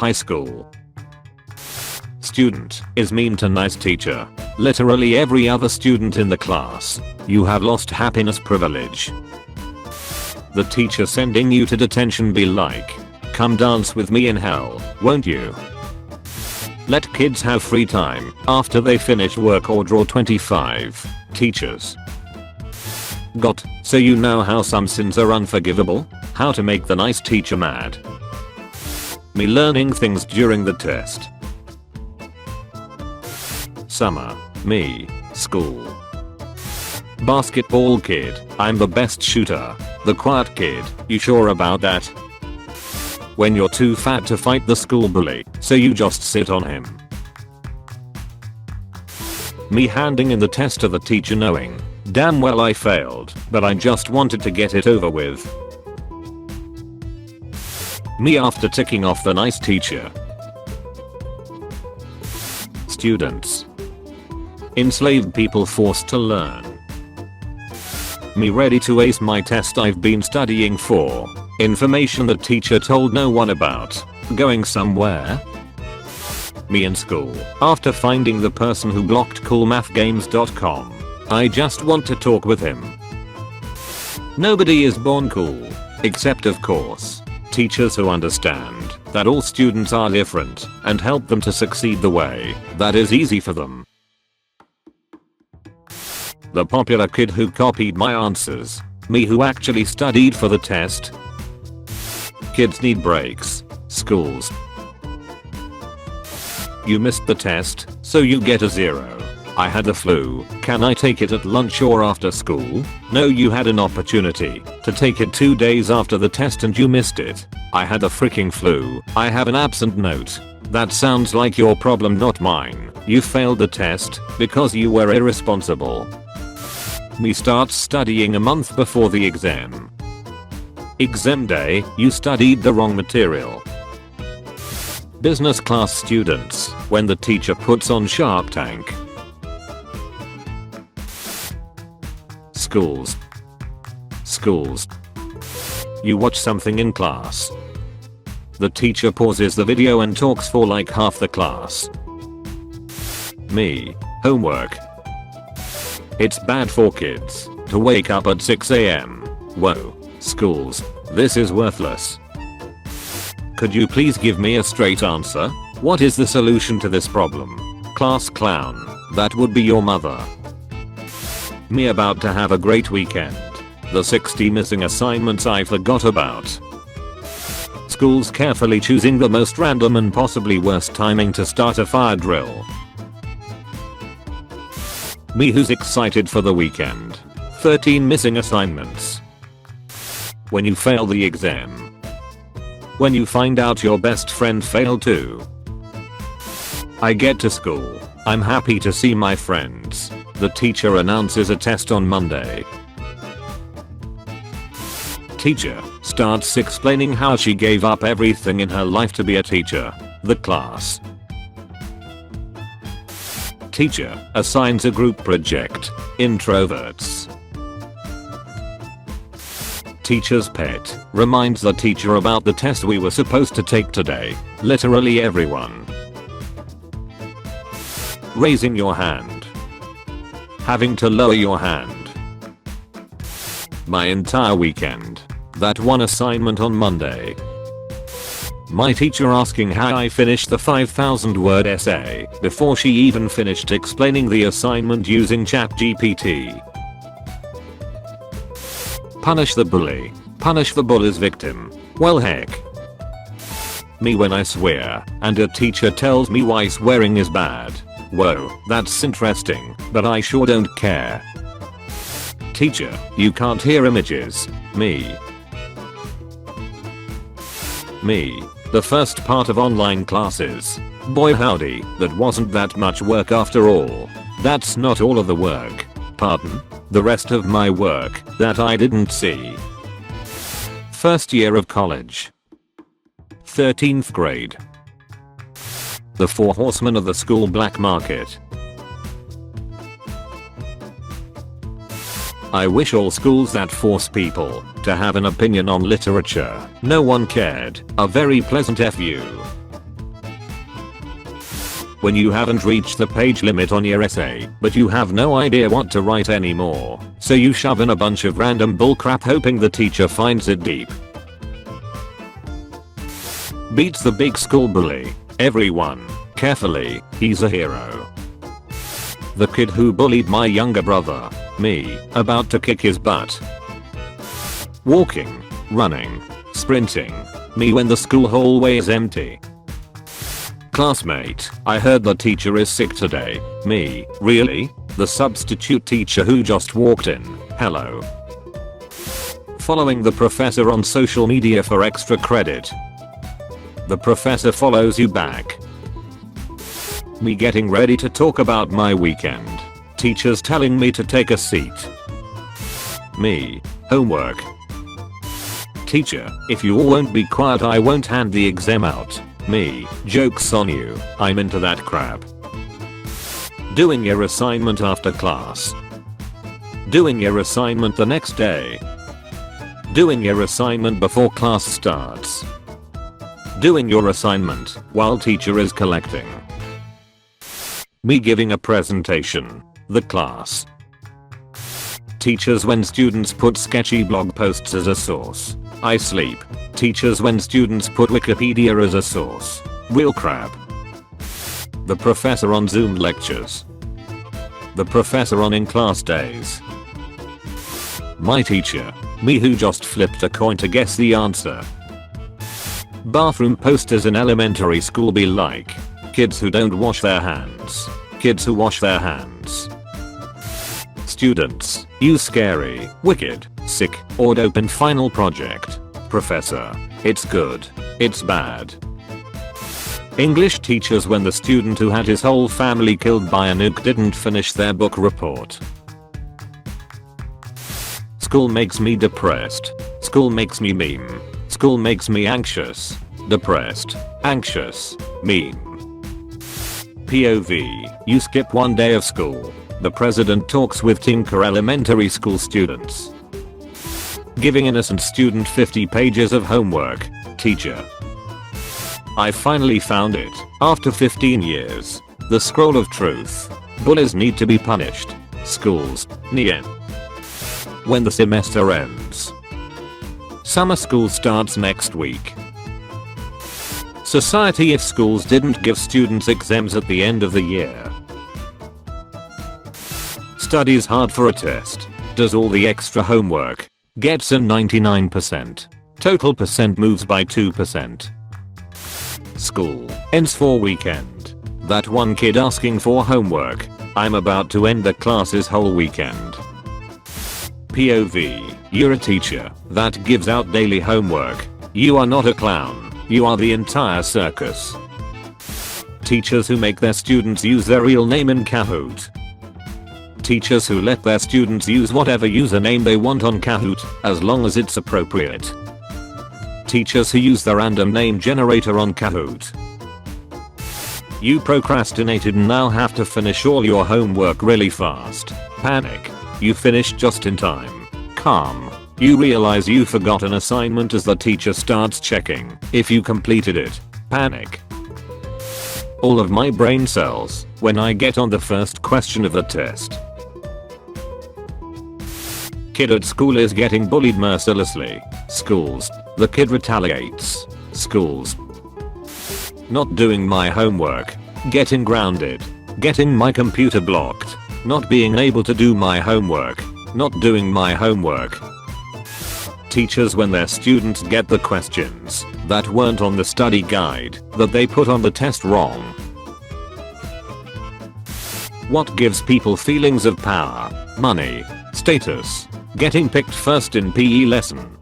High school. Student is mean to nice teacher. Literally every other student in the class. You have lost happiness privilege. The teacher sending you to detention be like, come dance with me in hell, won't you? Let kids have free time after they finish work or draw 25. Teachers. Got, so you know how some sins are unforgivable? How to make the nice teacher mad. Me learning things during the test. Summer. Me. School. Basketball kid. I'm the best shooter. The quiet kid. You sure about that? When you're too fat to fight the school bully, so you just sit on him. Me handing in the test to the teacher knowing, damn well I failed, but I just wanted to get it over with. Me after ticking off the nice teacher. Students. Enslaved people forced to learn. Me ready to ace my test I've been studying for. Information the teacher told no one about. Going somewhere? Me in school. After finding the person who blocked coolmathgames.com. I just want to talk with him. Nobody is born cool. Except of course, teachers who understand that all students are different and help them to succeed the way that is easy for them. The popular kid who copied my answers. Me who actually studied for the test. Kids need breaks. Schools. You missed the test, so you get a 0. I had the flu. Can I take it at lunch or after school? No, you had an opportunity to take it 2 days after the test and you missed it. I had the freaking flu. I have an absent note. That sounds like your problem, not mine. You failed the test because you were irresponsible. Me starts studying a month before the exam. Exam day, you studied the wrong material. Business class students, when the teacher puts on Shark Tank. Schools. Schools. You watch something in class. The teacher pauses the video and talks for like half the class. Me. Homework. It's bad for kids to wake up at 6 AM. Whoa. Schools. This is worthless. Could you please give me a straight answer? What is the solution to this problem? Class clown. That would be your mother. Me about to have a great weekend. The 60 missing assignments I forgot about. Schools carefully choosing the most random and possibly worst timing to start a fire drill. Me who's excited for the weekend. 13 missing assignments. When you fail the exam. When you find out your best friend failed too. I get to school. I'm happy to see my friends. The teacher announces a test on Monday. Teacher starts explaining how she gave up everything in her life to be a teacher. The class. Teacher assigns a group project. Introverts. Teacher's pet reminds the teacher about the test we were supposed to take today. Literally everyone. Raising your hand. Having to lower your hand. My entire weekend. That one assignment on Monday. My teacher asking how I finished the 5,000 word essay before she even finished explaining the assignment using ChatGPT. Punish the bully. Punish the bully's victim. Well heck. Me when I swear and a teacher tells me why swearing is bad. Whoa, that's interesting, but I sure don't care. Teacher, you can't hear images. Me. The first part of online classes. Boy howdy, that wasn't that much work after all. That's not all of the work. Pardon? The rest of my work that I didn't see. First year of college. 13th grade. The 4 horsemen of the school black market. I wish all schools that force people to have an opinion on literature no one cared. A very pleasant FU. When you haven't reached the page limit on your essay, but you have no idea what to write anymore, so you shove in a bunch of random bullcrap hoping the teacher finds it deep. Beats the big school bully. Everyone, carefully, he's a hero. The kid who bullied my younger brother, me, about to kick his butt. Walking, running, sprinting, me when the school hallway is empty. Classmate, I heard the teacher is sick today. Me, really? The substitute teacher who just walked in. Hello. Following the professor on social media for extra credit. The professor follows you back. Me getting ready to talk about my weekend. Teachers telling me to take a seat. Me, homework. Teacher, if you all won't be quiet I won't hand the exam out. Me, joke's on you, I'm into that crap. Doing your assignment after class. Doing your assignment the next day. Doing your assignment before class starts. Doing your assignment while teacher is collecting. Me giving a presentation. The class. Teachers when students put sketchy blog posts as a source. I sleep. Teachers when students put Wikipedia as a source. Real crap. The professor on Zoom lectures. The professor on in-class days. My teacher. Me who just flipped a coin to guess the answer. Bathroom posters in elementary school be like. Kids who don't wash their hands. Kids who wash their hands. Students, you scary, wicked, sick, or open final project. Professor, it's good, it's bad. English teachers when the student who had his whole family killed by a nuke didn't finish their book report. School makes me depressed. School makes me meme. School makes me anxious. Depressed. Anxious. Meme. POV, you skip one day of school. The president talks with Tinker Elementary School students. Giving innocent student 50 pages of homework. Teacher. I finally found it, after 15 years. The scroll of truth. Bullies need to be punished. Schools. Nien. When the semester ends. Summer school starts next week. Society if schools didn't give students exams at the end of the year. Studies hard for a test. Does all the extra homework. Gets a 99%. Total percent moves by 2%. School ends for weekend. That one kid asking for homework. I'm about to end the class's whole weekend. POV, you're a teacher that gives out daily homework. You are not a clown. You are the entire circus. Teachers who make their students use their real name in Kahoot. Teachers who let their students use whatever username they want on Kahoot, as long as it's appropriate. Teachers who use the random name generator on Kahoot. You procrastinated and now have to finish all your homework really fast. Panic. You finished just in time. Calm. You realize you forgot an assignment as the teacher starts checking if you completed it. Panic. All of my brain cells when I get on the first question of the test. Kid at school is getting bullied mercilessly. Schools. The kid retaliates. Schools. Not doing my homework. Getting grounded. Getting my computer blocked. Not being able to do my homework. Not doing my homework. Teachers when their students get the questions that weren't on the study guide that they put on the test wrong. What gives people feelings of power, money, status, getting picked first in PE lesson.